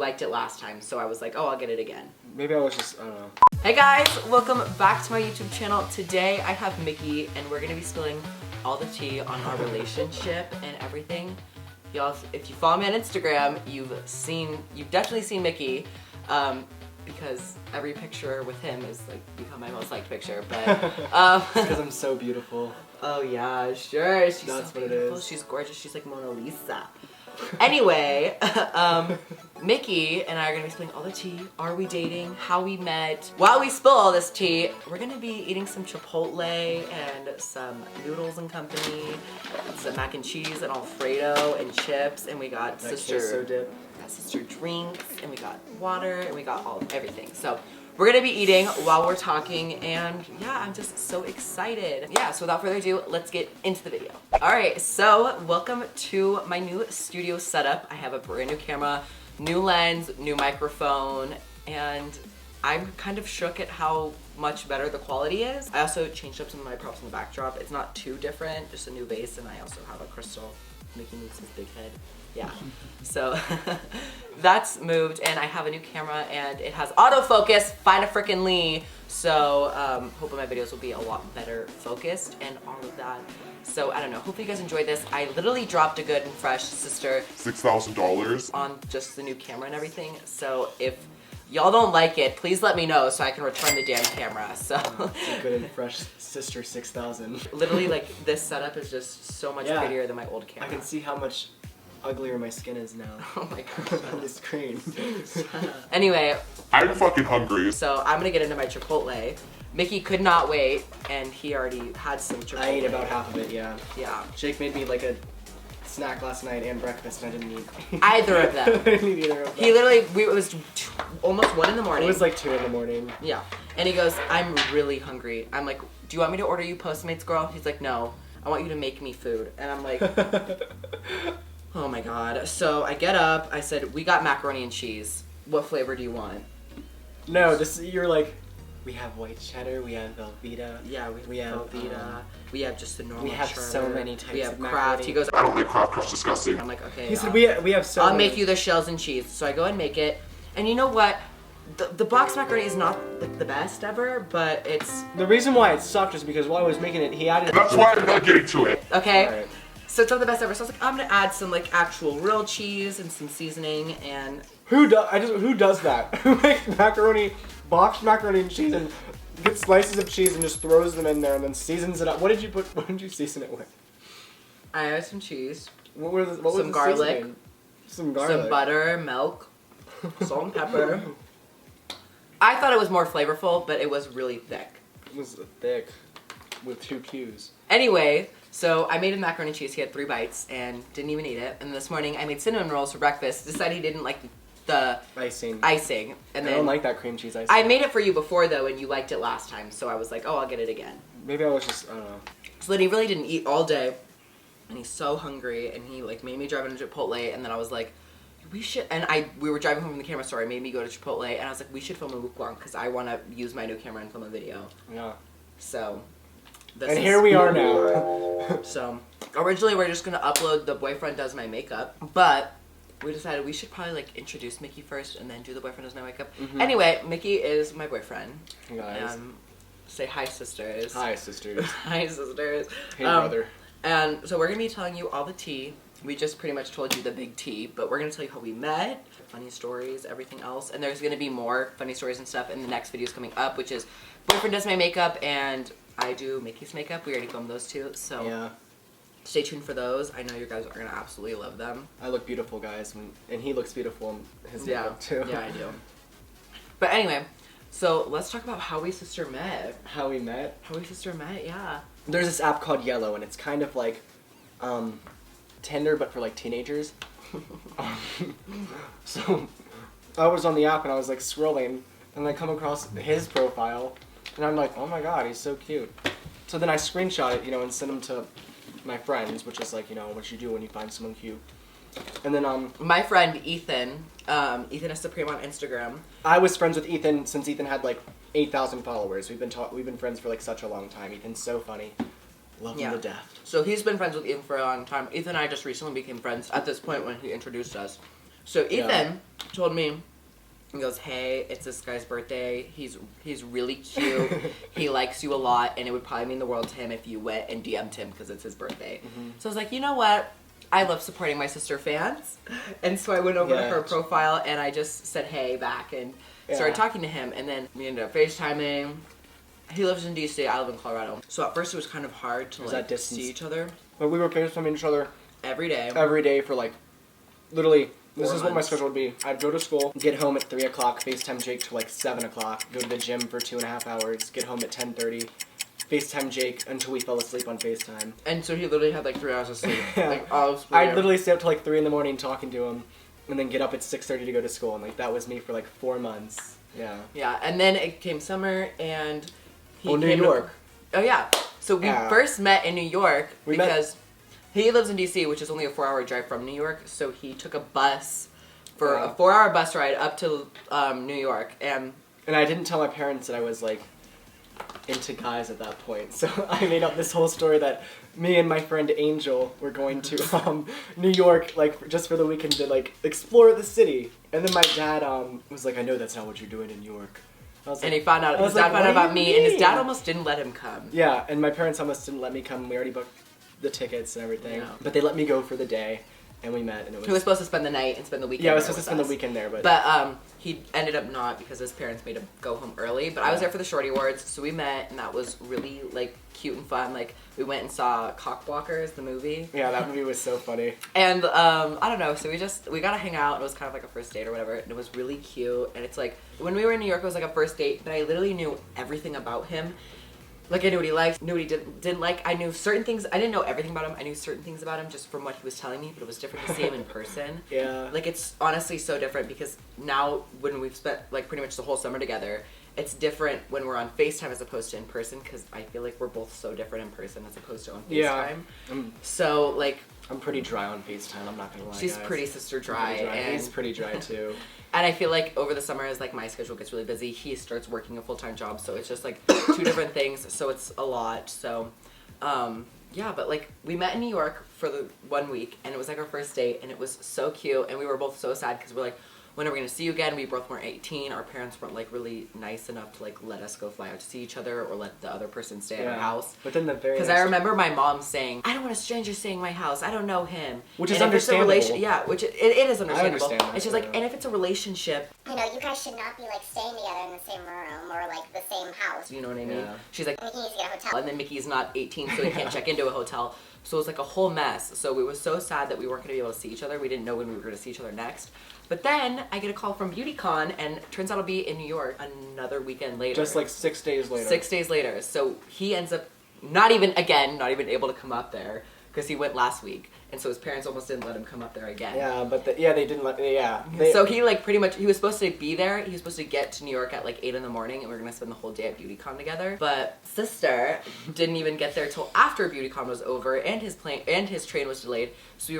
liked it last time, so I was like, oh, I'll get it again. Maybe I was just, I don't know. Hey guys, welcome back to my YouTube channel. Today I have Mickey and we're gonna be spilling all the tea on our relationship and everything. Y'all, if you follow me on Instagram, you've definitely seen Mickey, because every picture with him is like become my most liked picture, but because I'm so beautiful. Oh yeah, sure. She's That's so what beautiful. it is. She's gorgeous. She's like Mona Lisa. Anyway, Mickey and I are gonna be spilling all the tea. Are we dating? How we met? While we spill all this tea, we're gonna be eating some Chipotle and some noodles and company, some mac and cheese and Alfredo and chips, and we got That sister queso dip. drinks, and we got water, and we got everything. So we're gonna be eating while we're talking, and yeah, I'm just so excited. Yeah, so without further ado, let's get into the video. All right, so welcome to my new studio setup. I have a brand new camera, new lens, new microphone, and I'm kind of shook at how much better the quality is. I also changed up some of my props in the backdrop. It's not too different, just a new base, and I also have a crystal. Mickey moves his big head. Yeah, so that's moved, and I have a new camera, and it has autofocus, fine a frickin' Lee. So hoping my videos will be a lot better focused and all of that. So I don't know, hopefully you guys enjoyed this. I literally dropped a good and fresh sister $6,000 on just the new camera and everything. So if y'all don't like it, please let me know so I can return the damn camera. So It's a good and fresh sister 6,000. literally, like, this setup is just so much prettier than my old camera. I can see how much uglier my skin is now. Oh my gosh. On the screen. Anyway, I'm fucking hungry. so I'm gonna get into my Chipotle. Mickey could not wait, and he already had some Chipotle. I ate about half of it, yeah. Yeah. Jake made me like a snack last night and breakfast, and I didn't eat Either of them. I didn't eat either of them. He literally, it was almost 1 in the morning. It was like 2 in the morning. Yeah. And he goes, I'm really hungry. I'm like, do you want me to order you Postmates, girl? He's like, no, I want you to make me food. And I'm like, oh my God. So I get up, I said, we got macaroni and cheese. What flavor do you want? No, you're like, we have white cheddar, we have Velveeta. Yeah, we have Velveeta. We have just the normal we have cheddar. so many types We have of Kraft. macaroni. He goes, I don't like Kraft, it's disgusting. I'm like, okay. He said, we have so I'll many. make you the shells and cheese. So I go and make it. And you know what? The box macaroni is not like the best ever, but it's The reason why it sucked is because while I was making it, he added. That's why I'm not getting to it. okay. Alright. So it's not the best ever. So I was like, I'm gonna add some like actual real cheese and some seasoning and Who does that? Who makes macaroni, boxed macaroni and cheese, and gets slices of cheese and just throws them in there and then seasons it up? What did you season it with? I added some cheese, What was Some the garlic. seasoning? Some garlic. some butter, milk, salt and pepper. I thought it was more flavorful, but it was really thick. It was thick, with 2 Qs. Anyway, so I made a macaroni and cheese. He had 3 bites and didn't even eat it. And this morning I made cinnamon rolls for breakfast. Decided he didn't like the Icing. and I then don't like that cream cheese icing. I made it for you before though, and you liked it last time. So I was like, oh, I'll get it again. Maybe I was just, I don't know. So then he really didn't eat all day, and he's so hungry, and he like made me drive into Chipotle, and then I was like, we should, and we were driving home from the camera store, made me go to Chipotle, and I was like, we should film a mukbang, because I want to use my new camera and film a video. Yeah. So, And here we are now. So, originally we're just going to upload the boyfriend does my makeup, but we decided we should probably like introduce Mickey first, and then do the boyfriend does my makeup. Anyway, Mickey is my boyfriend. Guys. Say hi, sisters. Hi, sisters. Hi, sisters. Hey, brother. And so we're going to be telling you all the tea. We just pretty much told you the big tea, but we're going to tell you how we met, funny stories, everything else. And there's going to be more funny stories and stuff in the next videos coming up, which is boyfriend does my makeup and I do Mickey's makeup. We already filmed those two, so Yeah. stay tuned for those. I know you guys are going to absolutely love them. I look beautiful, guys, and he looks beautiful in his makeup, too. Yeah, I do. But anyway, so let's talk about how we sister met. How we met? How we sister met, yeah. There's this app called Yellow, and it's kind of like Tinder, but for like teenagers. So I was on the app and I was like scrolling, and I come across his profile, and I'm like, oh my God, he's so cute. So then I screenshot it, and send them to my friends, which is like, what you do when you find someone cute. And then my friend Ethan, Ethan is Supreme on Instagram. I was friends with Ethan since Ethan had like 8,000 followers. We've been friends for like such a long time. Ethan's so funny. Love him to death. So he's been friends with Ethan for a long time. Ethan and I just recently became friends at this point when he introduced us. So Ethan told me, he goes, hey, it's this guy's birthday. He's really cute. He likes you a lot, and it would probably mean the world to him if you went and DM'd him because it's his birthday. So I was like, you know what? I love supporting my sister fans. And so I went over to her profile, and I just said hey back and started talking to him. And then we ended up FaceTiming. He lives in DC, I live in Colorado. So at first it was kind of hard to like see each other. But we were FaceTiming each other every day. Every day for like, literally, this 4 is what my months. schedule would be. I'd go to school, get home at 3 o'clock, FaceTime Jake till like 7 o'clock, go to the gym for 2.5 hours, get home at 10:30, FaceTime Jake until we fell asleep on FaceTime. And so he literally had like 3 hours of sleep. Like, I'd literally stay up till like 3 in the morning talking to him, and then get up at 6:30 to go to school, and like that was me for like 4 months. Yeah. Yeah, and then it came summer, and he New came York. Oh yeah. So we first met in New York because he lives in DC, which is only a 4-hour drive from New York. So he took a bus for a 4-hour bus ride up to New York, and I didn't tell my parents that I was like into guys at that point. So I made up this whole story that me and my friend Angel were going to New York like just for the weekend to like explore the city. And then my dad was like, I know that's not what you're doing in New York. And he found out, his dad found out about me, and his dad almost didn't let him come. Yeah, and my parents almost didn't let me come. We already booked the tickets and everything. Yeah. But they let me go for the day, and we met, and it was... He was supposed to spend the night and spend the weekend. Yeah, I was supposed to spend the weekend there, but... But he ended up not because his parents made him go home early. But I was there for the Shorty Awards, so we met, and that was really, like, cute and fun. Like, we went and saw Cockwalkers, the movie. Yeah, that movie was so funny. And, I don't know, so we got to hang out, and it was kind of like a first date or whatever, and it was really cute. And it's like, when we were in New York, it was like a first date, but I literally knew everything about him. Like, I knew what he liked, knew what he didn't like. I knew certain things. I didn't know everything about him. I knew certain things about him just from what he was telling me, but it was different to see him in person. Yeah. Like, it's honestly so different because now when we've spent, like, pretty much the whole summer together, it's different when we're on FaceTime as opposed to in person because I feel like we're both so different in person as opposed to on FaceTime. Yeah. So, like... I'm pretty dry on FaceTime, I'm not gonna lie, She's guys. pretty sister dry. And he's pretty dry, too. And I feel like over the summer, as like my schedule gets really busy, he starts working a full-time job, so it's just like 2 different things, so it's a lot. So, yeah, but like we met in New York for the 1 week, and it was like our first date, and it was so cute, and we were both so sad because we're like, when are we gonna see you again? We both weren't 18. Our parents weren't like really nice enough to like let us go fly out to see each other or let the other person stay at our house. But then because I remember my mom saying, "I don't want a stranger staying in my house. I don't know him." Which is and understandable. Which it is understandable. I understand that, and she's like, and if it's a relationship, you know, you guys should not be like staying together in the same room or like the same house. you know what I mean? Yeah. She's like, Mickey needs to get a hotel. and then Mickey's not 18, so he can't check into a hotel. So it was like a whole mess. So we were so sad that we weren't gonna be able to see each other. We didn't know when we were gonna see each other next. But then I get a call from BeautyCon, and it turns out I'll be in New York another weekend later. Just like 6 days later. 6 days later. So he ends up not even able to come up there because he went last week. And so his parents almost didn't let him come up there again. Yeah, but they didn't let, So he like pretty much, he was supposed to be there. He was supposed to get to New York at like 8 in the morning, and we were going to spend the whole day at BeautyCon together. But sister didn't even get there till after BeautyCon was over, and his train was delayed. So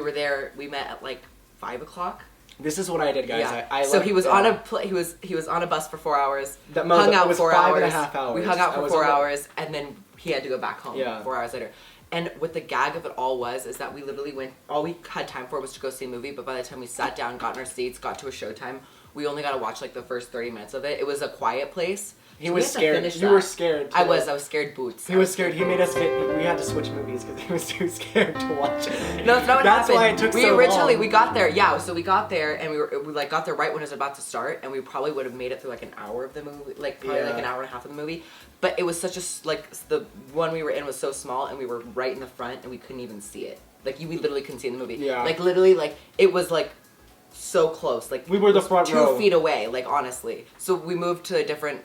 we met at like 5 o'clock. This is what I did, guys. Yeah. So he was on he was on a bus for 4 hours. Hung out was 4 5 hours. and a half hours. We hung out for 4 hours, and then he had to go back home. Yeah. 4 hours later. And what the gag of it all is that we literally all we had time for was to go see a movie, but by the time we sat down, got in our seats, got to a showtime, we only got to watch like the first 30 minutes of it. It was A Quiet Place. He was scared. You were scared, too. I was scared boots. He was scared. He made us we had to switch movies because he was too scared to watch it. No, it's not what That's happened. why it took so long. We got there, so we got there, and we like got there right when it was about to start, and we probably would have made it through like an hour of the movie, like probably like an hour and a half of the movie. But it was such the one we were in was so small, and we were right in the front, and we couldn't even see it. Like we literally couldn't see in the movie. Yeah. Like literally, like it was like so close. Like we were the front 2 row. feet away. Like honestly. So we moved to a different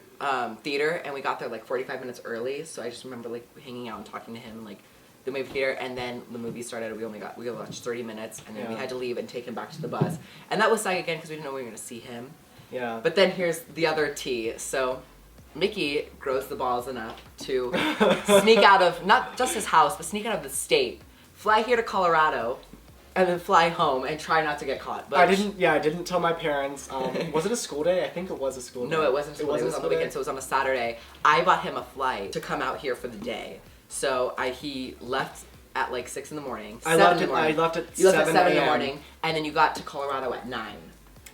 theater, and we got there like 45 minutes early. So I just remember like hanging out and talking to him, like the movie theater, and then the movie started. We watched 30 minutes, and then we had to leave and take him back to the bus, and that was sad again because we didn't know we were gonna see him. Yeah. But then here's the other tea. So Mickey grows the balls enough to sneak out of not just his house, but sneak out of the state, fly here to Colorado, and then fly home and try not to get caught. But I didn't tell my parents. Was it a school day? I think it was a school day. No, it wasn't a school day. It was on the weekend, so it was on a Saturday. I bought him a flight to come out here for the day. So he left at like 6 in the morning. I left at You left at 7 in the morning, and then you got to Colorado at 9.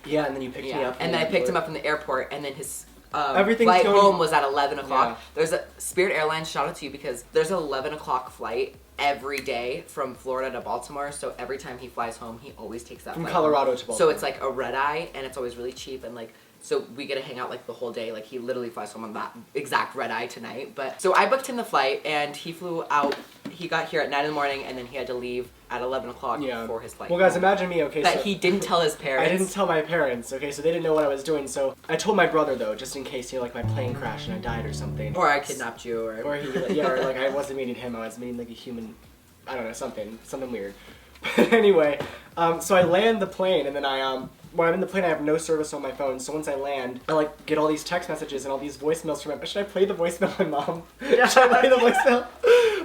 Yeah, and then you picked me up. And then I picked him up from the airport, and then his Everything's flight going- home was at 11 o'clock. Yeah. There's a Spirit Airlines, shout out to you, because there's an 11 o'clock flight every day from Florida to Baltimore, so every time he flies home, he always takes that From flight Colorado home. to Baltimore. So it's like a red eye, and it's always really cheap, and like, so we get to hang out like the whole day. Like, he literally flies home on that exact red eye tonight. But so I booked him the flight, and he flew out. He got here at 9 in the morning, and then he had to leave at 11 o'clock for his flight. Well, guys, imagine me, okay, that so he didn't tell his parents. I didn't tell my parents, okay, so they didn't know what I was doing, so I told my brother, though, just in case, you know, like, my plane crashed and I died or something. Or I kidnapped you, Or he, yeah, or like I wasn't meeting him, I was meeting, like, a human, I don't know, something weird. But anyway, so I land the plane, and then when I'm in the plane, I have no service on my phone, so once I land, I, like, get all these text messages and all these voicemails from him. Should I play the voicemail of my mom? Yeah. Should I play the voicemail?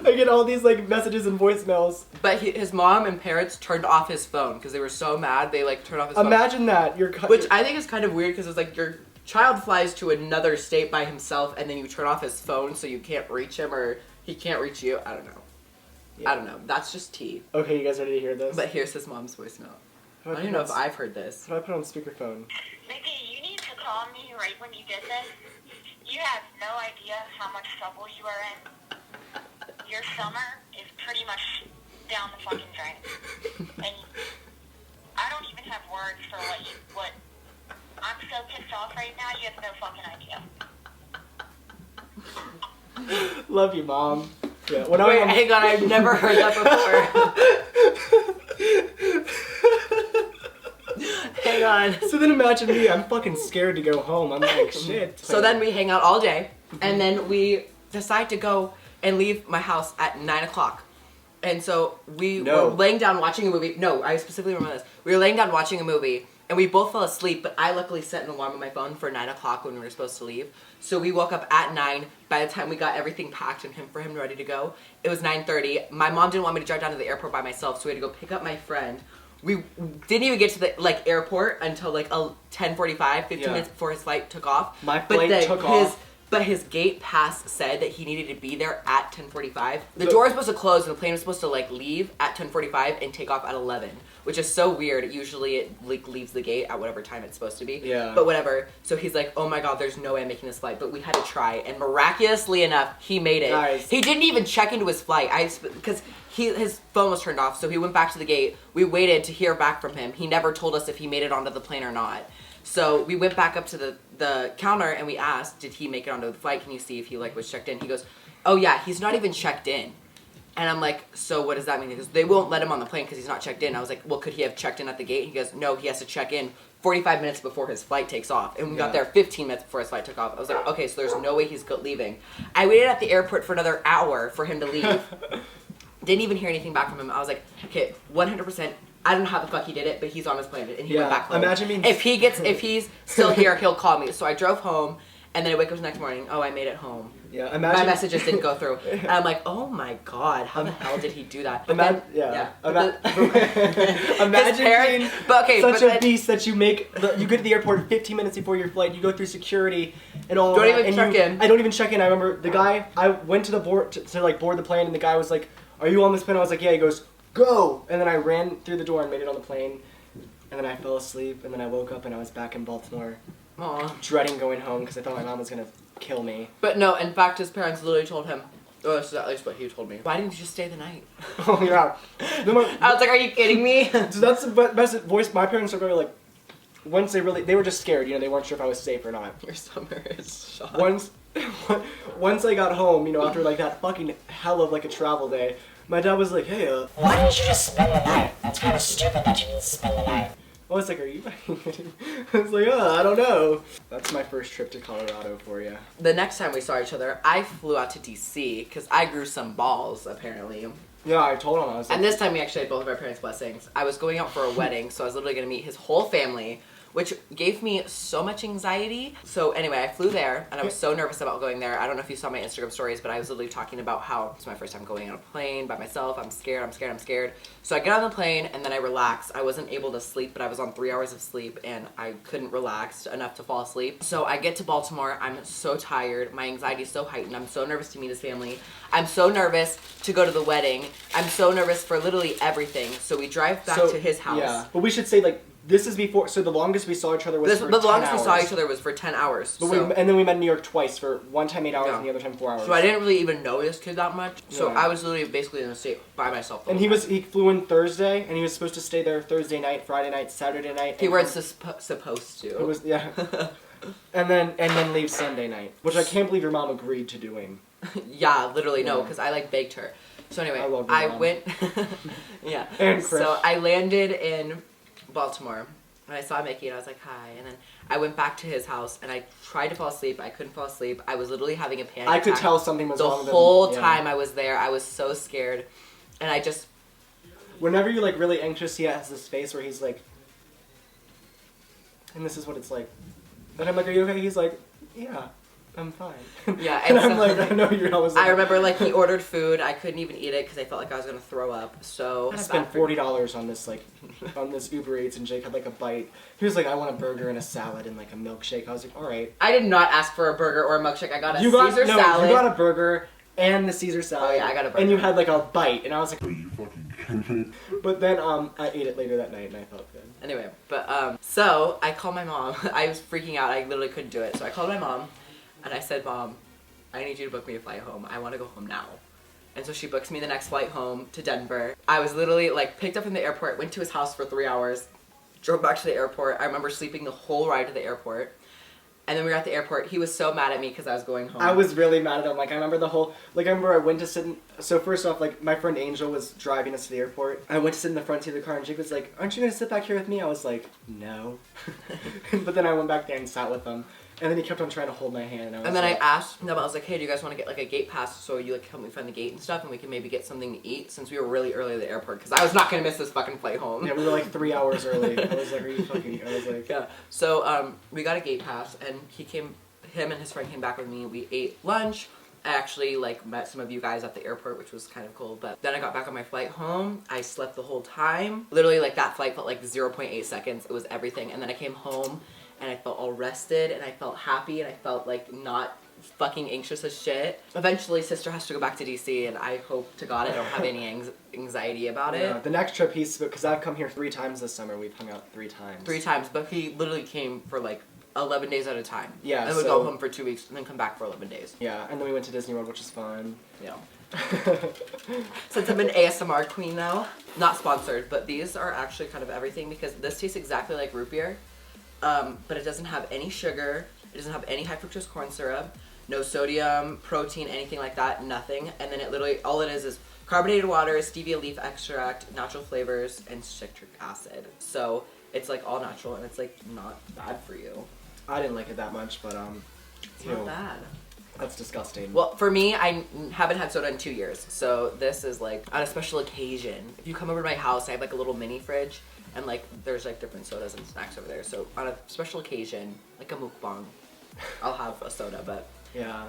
I get all these, like, messages and voicemails. But his mom and parents turned off his phone because they were so mad, they, like, turned off his phone. Imagine that. Which I think is kind of weird, because it's like, your child flies to another state by himself, and then you turn off his phone so you can't reach him, or he can't reach you. I don't know. Yeah. I don't know. That's just tea. Okay, you guys ready to hear this? But here's his mom's voicemail. How I do don't even know if I've heard this. How do I put it on speakerphone? Mickey, you need to call me right when you get this. You have no idea how much trouble you are in. Your summer is pretty much down the fucking drain. And I don't even have words for what I'm so pissed off right now, you have no fucking idea. Love you, Mom. Yeah. Wait, hang on, I've never heard that before. Hang on. So then imagine me, I'm fucking scared to go home. I'm like, shit. So then we hang out all day, and then we decide to go and leave my house at 9 o'clock. And so we were laying down watching a movie. No, I specifically remember this. We were laying down watching a movie, and we both fell asleep, but I luckily set an alarm on my phone for 9 o'clock when we were supposed to leave. So we woke up at 9. By the time we got everything packed and for him ready to go, it was 9:30. My mom didn't want me to drive down to the airport by myself, so we had to go pick up my friend. We didn't even get to the airport until 10:45, 15 minutes before his flight took off. My flight took off. But his gate pass said that he needed to be there at 10:45. The door was supposed to close and the plane was supposed to leave at 10:45 and take off at 11, which is so weird. Usually it leaves the gate at whatever time it's supposed to be. Yeah. But whatever. So he's like, oh my god, there's no way I'm making this flight. But we had to try, and miraculously enough, he made it. Nice. He didn't even check into his flight. Because his phone was turned off, so he went back to the gate. We waited to hear back from him. He never told us if he made it onto the plane or not. So we went back up to the counter and we asked, did he make it onto the flight? Can you see if he was checked in? He goes, oh yeah, he's not even checked in. And I'm like, so what does that mean? He goes, they won't let him on the plane because he's not checked in. I was like, well, could he have checked in at the gate? He goes, no, he has to check in 45 minutes before his flight takes off. And we got there 15 minutes before his flight took off. I was like, okay, so there's no way he's leaving. I waited at the airport for another hour for him to leave. Didn't even hear anything back from him. I was like, okay, 100%. I don't know how the fuck he did it, but he's on his plane and he went back home. Imagine me. If he's still here, he'll call me. So I drove home, and then I wake up the next morning. Oh, I made it home. Yeah, imagine. My messages didn't go through. And I'm like, oh my god, how the hell did he do that? But Imagine being such a then, beast that you you get to the airport 15 minutes before your flight, you go through security and all don't that. Even check in. I don't even check in. I remember the guy, I went to the board to board the plane, and the guy was like, are you on this plane? I was like, yeah. He goes, go! And then I ran through the door and made it on the plane, and then I fell asleep, and then I woke up and I was back in Baltimore. Aww. Dreading going home because I thought my mom was gonna kill me. But no, in fact, his parents literally told him, oh, this is at least what he told me. Why didn't you just stay the night? Oh yeah. I was like, are you kidding me? So that's the best voice. My parents are very once they were just scared, they weren't sure if I was safe or not. Your summer is shot. Once I got home, after that fucking hell of a travel day, my dad was like, hey, why didn't you just spend the night? That's kind of stupid that you didn't spend the night. I was like, are you kidding? I was like, I don't know. That's my first trip to Colorado for you. The next time we saw each other, I flew out to DC because I grew some balls, apparently. Yeah, I told him. I was like, and this time we actually had both of our parents' blessings. I was going out for a wedding, so I was literally going to meet his whole family, which gave me so much anxiety. So anyway, I flew there, and I was so nervous about going there. I don't know if you saw my Instagram stories, but I was literally talking about how it's my first time going on a plane by myself. I'm scared. So I get on the plane, and then I relax. I wasn't able to sleep, but I was on 3 hours of sleep, and I couldn't relax enough to fall asleep. So I get to Baltimore. I'm so tired. My anxiety is so heightened. I'm so nervous to meet his family. I'm so nervous to go to the wedding. I'm so nervous for literally everything. So we drive back to his house. Yeah, but we should say, This is before, so the longest we saw each other was for The 10 longest we saw hours. each other was for 10 hours. But so. and then we met in New York twice, for one time 8 hours Yeah. and the other time 4 hours. So I didn't really even know this kid that much. So Yeah. I was literally basically in the state by myself. the And whole time. he flew in Thursday, and he was supposed to stay there Thursday night, Friday night, Saturday night. He and weren't supposed to. It was, yeah. and then leave Sunday night, which I can't believe your mom agreed to doing. Yeah, literally no, Yeah. because I like begged her. So anyway, I love your I mom. went. Yeah. And Chris. So I landed in Baltimore, and I saw Mickey, and I was like, "Hi." And then I went back to his house, and I tried to fall asleep. I couldn't fall asleep. I was literally having a panic I could attack. tell something was the wrong. whole yeah. time I was there. I was so scared, and I just. Whenever you're like really anxious, he has this face where he's like, and this is what it's like. And I'm like, "Are you okay?" He's like, "Yeah, I'm fine." Yeah, and and I'm so- like, "I know you're." I was like, I remember like he ordered food. I couldn't even eat it because I felt like I was gonna throw up. So I spent $40 on this on this Uber Eats, and Jake had like a bite. He was like, "I want a burger and a salad and like a milkshake." I was like, "All right." I did not ask for a burger or a milkshake. I got a You got Caesar salad. You got a burger and the Caesar salad. Oh, yeah, I got a burger. And you had like a bite, and I was like, Are you fucking kidding me? but then I ate it later that night, and I felt good. Anyway, but so I called my mom. I was freaking out. I literally couldn't do it. So I called my mom, and I said, "Mom, I need you to book me a flight home. I want to go home now." And so she books me the next flight home to Denver. I was literally like picked up from the airport, went to his house for 3 hours, drove back to the airport. I remember sleeping the whole ride to the airport. And then we were at the airport. He was so mad at me because I was going home. I was really mad at him. Like, I remember I remember I went to sit in, so first off, like, my friend Angel was driving us to the airport. I went to sit in the front seat of the car, and Jake was like, "Aren't you going to sit back here with me?" I was like, "No." But then I went back there and sat with him. And then he kept on trying to hold my hand. And then I like, asked them, I was like, "Hey, do you guys want to get like a gate pass so you like help me find the gate and stuff, and we can maybe get something to eat since we were really early at the airport because I was not gonna miss this fucking flight home." Yeah, we were like 3 hours early. I was like, "Are you fucking?" I was like, Yeah. So we got a gate pass, and him and his friend came back with me. We ate lunch. I actually like met some of you guys at the airport, which was kind of cool. But then I got back on my flight home. I slept the whole time. Literally, like that flight felt like 0.8 seconds. It was everything. And then I came home, and I felt all rested, and I felt happy, and I felt like not fucking anxious as shit. Eventually, sister has to go back to DC, and I hope to God I don't have any anxiety about it. Yeah, the next trip because I've come here 3 times this summer. We've hung out 3 times. 3 times, but he literally came for like 11 days at a time. Yeah, and would so- go home for 2 weeks and then come back for 11 days. Yeah, and then we went to Disney World, which is fun. Yeah. Since I'm an ASMR queen now, not sponsored, but these are actually kind of everything because this tastes exactly like root beer, but it doesn't have any sugar, it doesn't have any high fructose corn syrup, no sodium, protein, anything like that, nothing. And then it literally, all it is carbonated water, stevia leaf extract, natural flavors, and citric acid. So it's like all natural and it's like not bad for you. I didn't like it that much, but It's not bad. that's disgusting. Well, for me, I haven't had soda in 2 years, so this is like on a special occasion. If you come over to my house, I have like a little mini fridge, and like there's like different sodas and snacks over there. So on a special occasion, like a mukbang, I'll have a soda. But Yeah.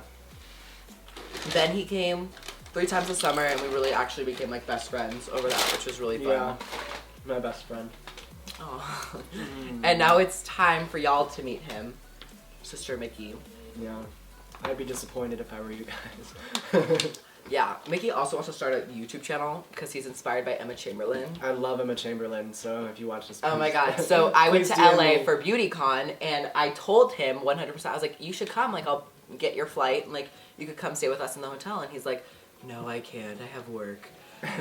then he came 3 times this summer, and we really actually became like best friends over that, which was really fun. Yeah. My best friend. Oh. And now it's time for y'all to meet him, Sister Mickey. Yeah. I'd be disappointed if I were you guys. Yeah, Mickey also wants to start a YouTube channel because he's inspired by Emma Chamberlain. I love Emma Chamberlain, so if you watch this, Oh my please- god. So I went please to DM LA me. for BeautyCon and I told him 100%, I was like, you should come, like I'll get your flight and like you could come stay with us in the hotel. And he's like, no, I can't, I have work.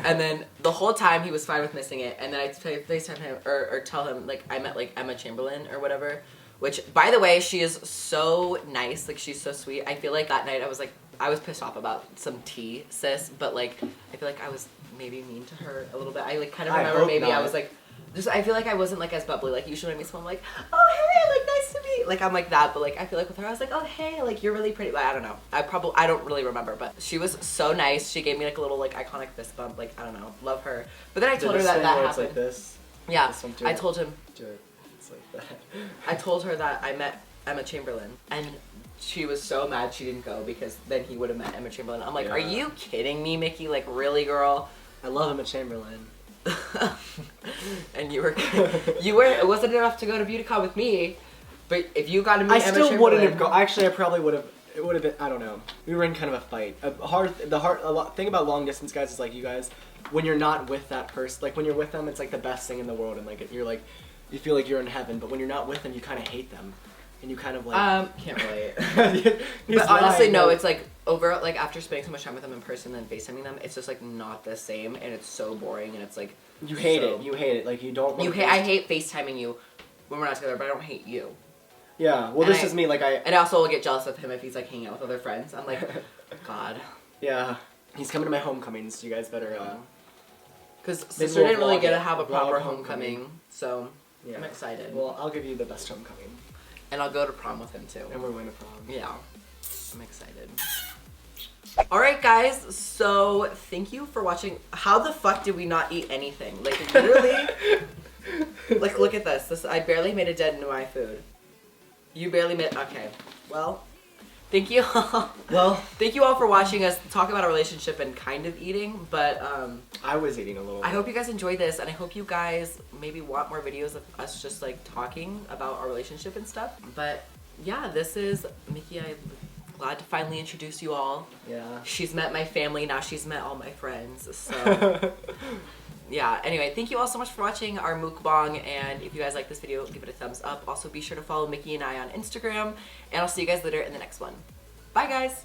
And then the whole time he was fine with missing it. And then I FaceTime him or tell him like I met like Emma Chamberlain or whatever. Which, by the way, she is so nice. Like, she's so sweet. I feel like that night I was pissed off about some tea, sis. But, like, I feel like I was maybe mean to her a little bit. I, like, kind of I remember hope maybe I not. was, like, I feel like I wasn't, like, as bubbly. Like, usually when I meet someone, I'm like, oh, hey, like, nice to meet. Like, I'm like that. But, like, I feel like with her, I was like, oh, hey, like, you're really pretty. Like, I don't know. I don't really remember. But she was so nice. She gave me, like, a little, like, iconic fist bump. Like, I don't know. Love her. But then I told her that where it's happened. like this. Yeah. This one, do I it. told him. Do it. It's like that. I told her that I met Emma Chamberlain, and she was so mad she didn't go because then he would have met Emma Chamberlain. I'm like, Yeah. are you kidding me, Mickey? Like, really, girl? I love Emma Chamberlain. And you were, it wasn't enough to go to BeautyCon with me, but if you got to meet I Emma still Chamberlain, wouldn't have gone. Actually, I probably would have. It would have been. I don't know. We were in kind of a fight. Thing about long distance guys is like you guys, when you're not with that person, like when you're with them, it's like the best thing in the world, and like you're like, you feel like you're in heaven, but when you're not with them, you kind of hate them, and you kind of like. Can't relate. He's But honestly, lying, no. like- It's like over like after spending so much time with them in person and FaceTiming them, it's just like not the same, and it's so boring, and it's like You hate so- it. You hate it. Like you don't. You wanna hate. I hate FaceTiming you when we're not together, but I don't hate you. Yeah. Well, And this is me. Like I. And I also will get jealous of him if he's like hanging out with other friends. I'm like, God. Yeah. He's coming to my homecomings. You guys better. Because Maybe sister we'll didn't really vlog get to it. have a Vlog proper homecoming. homecoming, so Yeah. I'm excited. Well, I'll give you the best homecoming, And I'll go to prom with him too. and we're going to prom. Yeah, I'm excited. All right, guys. So thank you for watching. How the fuck did we not eat anything? Like literally. Like look at this. This I barely made a dent into my food. You barely made. Okay. Well, thank you. Well, Thank you all for watching us talk about our relationship and kind of eating. But I was eating a little. I hope you guys enjoyed this, and I hope you guys maybe want more videos of us just like talking about our relationship and stuff. But yeah, this is Mickey. I'm glad to finally introduce you all. Yeah. She's met my family, now she's met all my friends. So yeah, anyway, thank you all so much for watching our mukbang, and if you guys like this video, give it a thumbs up. Also be sure to follow Mickey and I on Instagram, and I'll see you guys later in the next one. Bye guys!